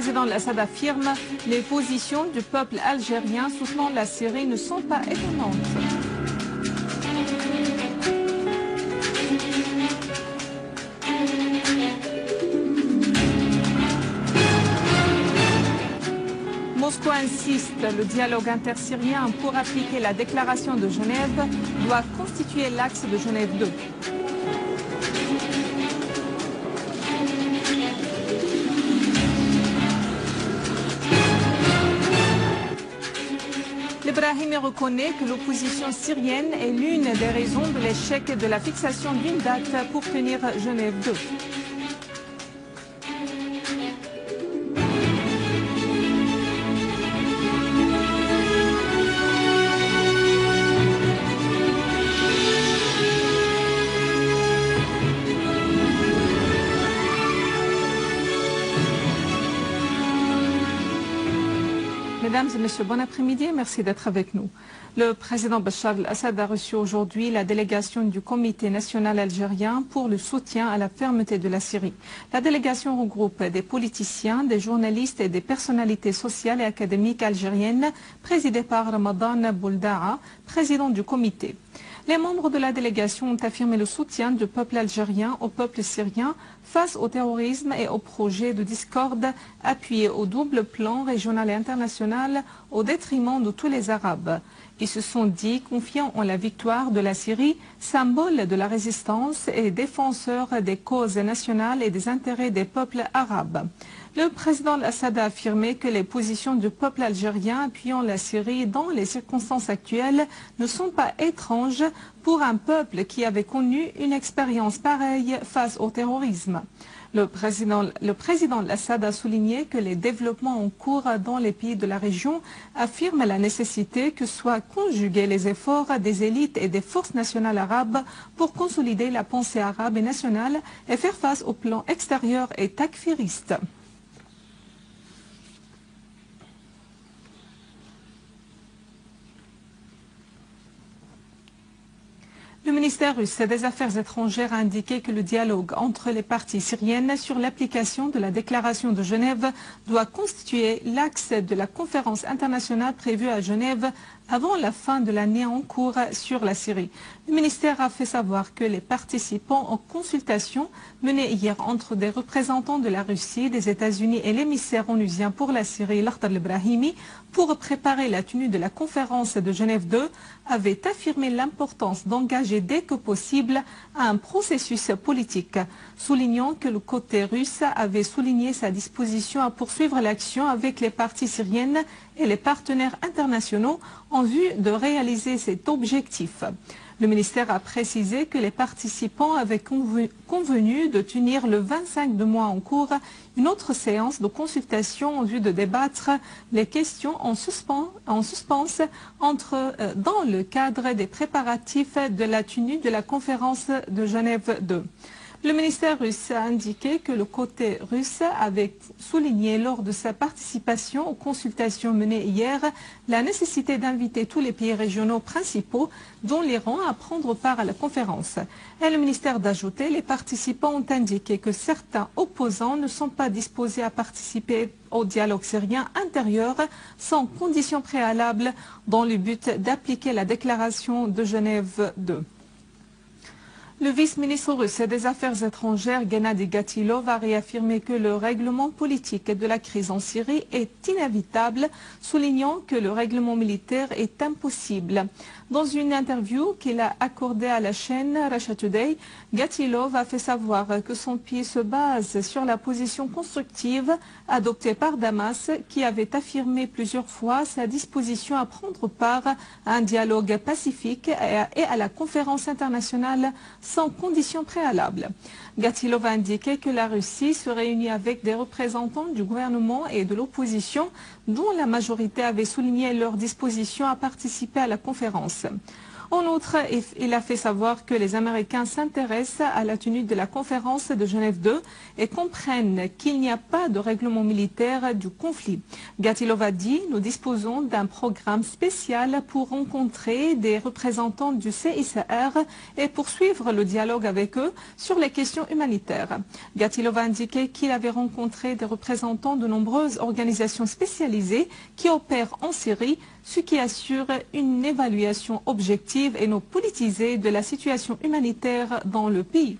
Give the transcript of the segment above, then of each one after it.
président Al-Assad affirme que les positions du peuple algérien soutenant la Syrie ne sont pas étonnantes. Moscou insiste, le dialogue intersyrien pour appliquer la déclaration de Genève doit constituer l'axe de Genève 2. Brahimi reconnaît que l'opposition syrienne est l'une des raisons de l'échec de la fixation d'une date pour tenir Genève 2. Mesdames et messieurs, bon après-midi et merci d'être avec nous. Le président Bachar al-Assad a reçu aujourd'hui la délégation du Comité national algérien pour le soutien à la fermeté de la Syrie. La délégation regroupe des politiciens, des journalistes et des personnalités sociales et académiques algériennes, présidées par Ramadan Boulda'a, président du comité. Les membres de la délégation ont affirmé le soutien du peuple algérien au peuple syrien face au terrorisme et aux projets de discorde appuyés au double plan régional et international au détriment de tous les Arabes. Ils se sont dit confiants en la victoire de la Syrie, symbole de la résistance et défenseurs des causes nationales et des intérêts des peuples arabes. Le président Al-Assad a affirmé que les positions du peuple algérien appuyant la Syrie dans les circonstances actuelles ne sont pas étranges pour un peuple qui avait connu une expérience pareille face au terrorisme. Le président Al-Assad a souligné que les développements en cours dans les pays de la région affirment la nécessité que soient conjugués les efforts des élites et des forces nationales arabes pour consolider la pensée arabe et nationale et faire face au plan extérieur et takfiriste. Le ministère russe des Affaires étrangères a indiqué que le dialogue entre les parties syriennes sur l'application de la déclaration de Genève doit constituer l'axe de la conférence internationale prévue à Genève avant la fin de l'année en cours sur la Syrie. Le ministère a fait savoir que les participants aux consultations menées hier entre des représentants de la Russie, des États-Unis et l'émissaire onusien pour la Syrie, Lakhdar al-Brahimi, pour préparer la tenue de la conférence de Genève 2, avaient affirmé l'importance d'engager dès que possible un processus politique, soulignant que le côté russe avait souligné sa disposition à poursuivre l'action avec les parties syriennes et les partenaires internationaux en vue de réaliser cet objectif. Le ministère a précisé que les participants avaient convenu de tenir le 25 de mois en cours une autre séance de consultation en vue de débattre les questions en suspens dans le cadre des préparatifs de la tenue de la conférence de Genève 2. Le ministère russe a indiqué que le côté russe avait souligné lors de sa participation aux consultations menées hier la nécessité d'inviter tous les pays régionaux principaux, dont l'Iran, à prendre part à la conférence. Et le ministère d'ajouter, les participants ont indiqué que certains opposants ne sont pas disposés à participer au dialogue syrien intérieur sans conditions préalables dans le but d'appliquer la déclaration de Genève 2. Le vice-ministre russe des Affaires étrangères, Gennady Gatilov, a réaffirmé que le règlement politique de la crise en Syrie est inévitable, soulignant que le règlement militaire est impossible. Dans une interview qu'il a accordée à la chaîne Russia Today, Gatilov a fait savoir que son pays se base sur la position constructive adoptée par Damas, qui avait affirmé plusieurs fois sa disposition à prendre part à un dialogue pacifique et à la conférence internationale sans conditions préalables. Gatilov a indiqué que la Russie se réunit avec des représentants du gouvernement et de l'opposition, dont la majorité avait souligné leur disposition à participer à la conférence. En outre, il a fait savoir que les Américains s'intéressent à la tenue de la conférence de Genève 2 et comprennent qu'il n'y a pas de règlement militaire du conflit. Gatilov a dit « Nous disposons d'un programme spécial pour rencontrer des représentants du CICR et poursuivre le dialogue avec eux sur les questions humanitaires. » Gatilov a indiqué qu'il avait rencontré des représentants de nombreuses organisations spécialisées qui opèrent en Syrie, ce qui assure une évaluation objective et non politisée de la situation humanitaire dans le pays.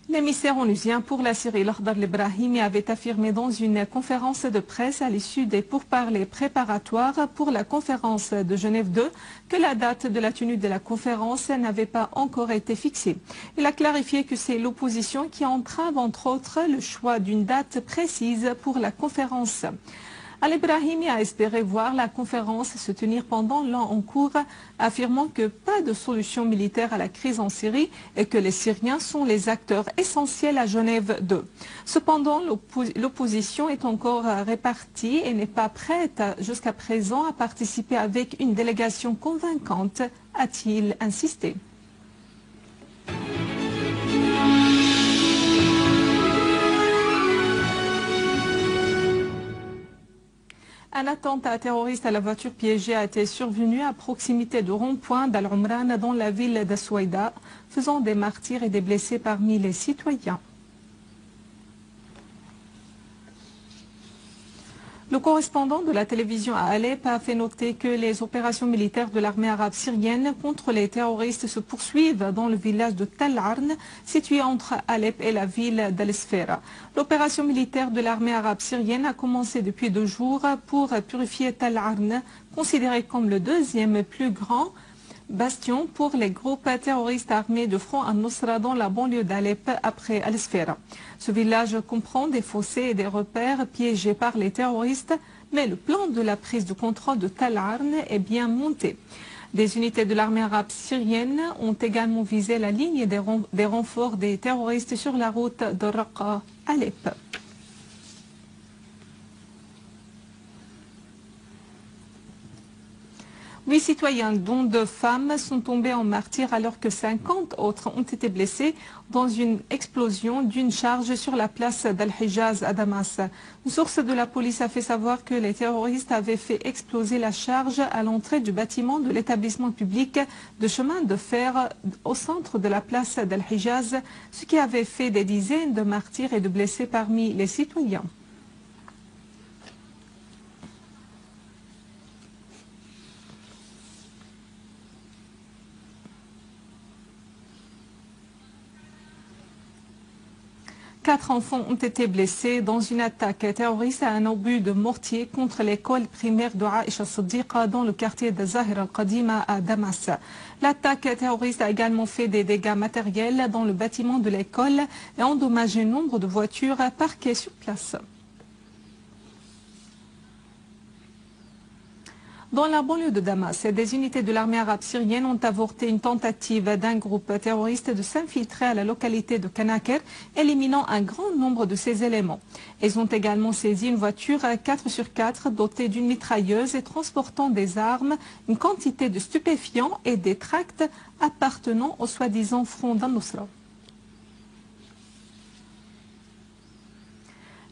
L'émissaire onusien pour la Syrie, Lakhdar al-Brahimi, avait affirmé dans une conférence de presse à l'issue des pourparlers préparatoires pour la conférence de Genève 2 que la date de la tenue de la conférence n'avait pas encore été fixée. Il a clarifié que c'est l'opposition qui entrave entre autres le choix d'une date précise pour la conférence. Al-Brahimi a espéré voir la conférence se tenir pendant l'an en cours, affirmant que pas de solution militaire à la crise en Syrie et que les Syriens sont les acteurs essentiels à Genève 2. Cependant, l'opposition est encore répartie et n'est pas prête jusqu'à présent à participer avec une délégation convaincante, a-t-il insisté. Un attentat terroriste à la voiture piégée a été survenu à proximité du rond-point d'Al-Umran dans la ville d'Aswaïda, faisant des martyrs et des blessés parmi les citoyens. Le correspondant de la télévision à Alep a fait noter que les opérations militaires de l'armée arabe syrienne contre les terroristes se poursuivent dans le village de Tal Arn, situé entre Alep et la ville d'Al-Sfera. L'opération militaire de l'armée arabe syrienne a commencé depuis 2 jours pour purifier Tal Arn, considéré comme le deuxième plus grand bastion pour les groupes terroristes armés de Front al-Nusra dans la banlieue d'Alep après Al-Sfera. Ce village comprend des fossés et des repères piégés par les terroristes, mais le plan de la prise de contrôle de Tal Arn est bien monté. Des unités de l'armée arabe syrienne ont également visé la ligne des renforts des terroristes sur la route de Raqqa-Alep. 8 citoyens, dont 2 femmes, sont tombés en martyrs alors que 50 autres ont été blessés dans une explosion d'une charge sur la place d'Al-Hijaz à Damas. Une source de la police a fait savoir que les terroristes avaient fait exploser la charge à l'entrée du bâtiment de l'établissement public de chemin de fer au centre de la place d'Al-Hijaz, ce qui avait fait des dizaines de martyrs et de blessés parmi les citoyens. Quatre enfants ont été blessés dans une attaque terroriste à un obus de mortier contre l'école primaire de Aïcha Siddiqa dans le quartier de Zahir al-Qadima à Damas. L'attaque terroriste a également fait des dégâts matériels dans le bâtiment de l'école et endommagé nombre de voitures parquées sur place. Dans la banlieue de Damas, des unités de l'armée arabe syrienne ont avorté une tentative d'un groupe terroriste de s'infiltrer à la localité de Kanaker, éliminant un grand nombre de ses éléments. Ils ont également saisi une voiture 4x4 dotée d'une mitrailleuse et transportant des armes, une quantité de stupéfiants et des tracts appartenant au soi-disant Front al-Nusra.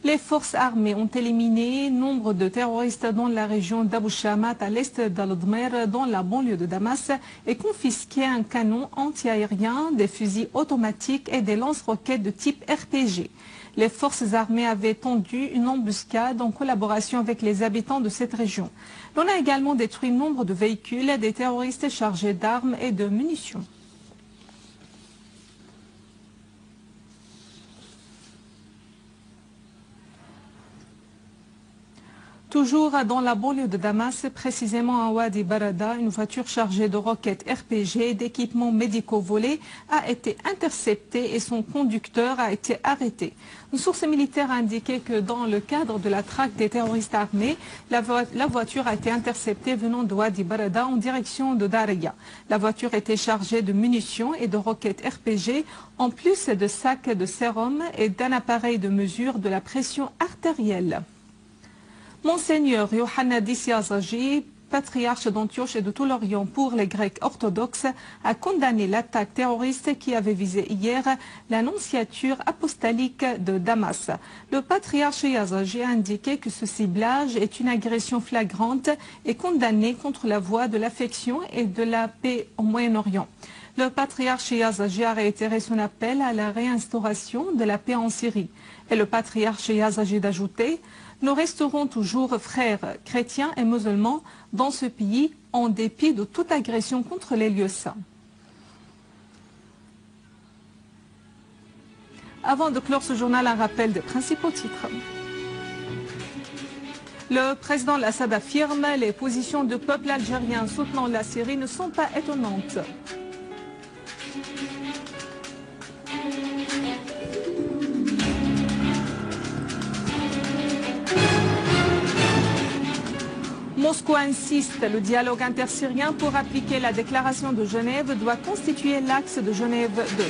Les forces armées ont éliminé nombre de terroristes dans la région d'Abu Shamat à l'est d'Al-Dmer dans la banlieue de Damas et confisqué un canon anti-aérien, des fusils automatiques et des lance-roquettes de type RPG. Les forces armées avaient tendu une embuscade en collaboration avec les habitants de cette région. On a également détruit nombre de véhicules des terroristes chargés d'armes et de munitions. Toujours dans la banlieue de Damas, précisément à Wadi Barada, une voiture chargée de roquettes RPG et d'équipements médicaux volés a été interceptée et son conducteur a été arrêté. Une source militaire a indiqué que dans le cadre de la traque des terroristes armés, la voiture a été interceptée venant de Wadi Barada en direction de Daria. La voiture était chargée de munitions et de roquettes RPG, en plus de sacs de sérum et d'un appareil de mesure de la pression artérielle. matériel. Monseigneur Iohannis Yazagi, patriarche d'Antioche et de tout l'Orient pour les Grecs orthodoxes, a condamné l'attaque terroriste qui avait visé hier l'annonciature apostolique de Damas. Le patriarche Yazagi a indiqué que ce ciblage est une agression flagrante et condamnée contre la voie de l'affection et de la paix au Moyen-Orient. Le patriarche Yazagi a réitéré son appel à la réinstauration de la paix en Syrie. Et le patriarche Yazagi d'ajouter: nous resterons toujours frères chrétiens et musulmans dans ce pays en dépit de toute agression contre les lieux saints. Avant de clore ce journal, un rappel des principaux titres. Le président Assad affirme: les positions du peuple algérien soutenant la Syrie ne sont pas étonnantes. Moscou insiste, le dialogue intersyrien pour appliquer la déclaration de Genève doit constituer l'axe de Genève 2.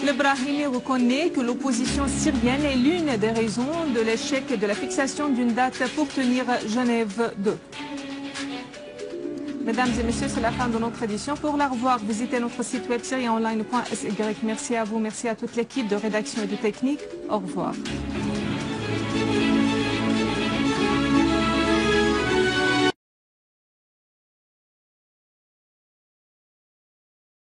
Le Brahimi reconnaît que l'opposition syrienne est l'une des raisons de l'échec de la fixation d'une date pour tenir Genève 2. Mesdames et messieurs, c'est la fin de notre édition. Pour la revoir, visitez notre site web syriaonline.sy. Merci à vous, merci à toute l'équipe de rédaction et de technique. Au revoir.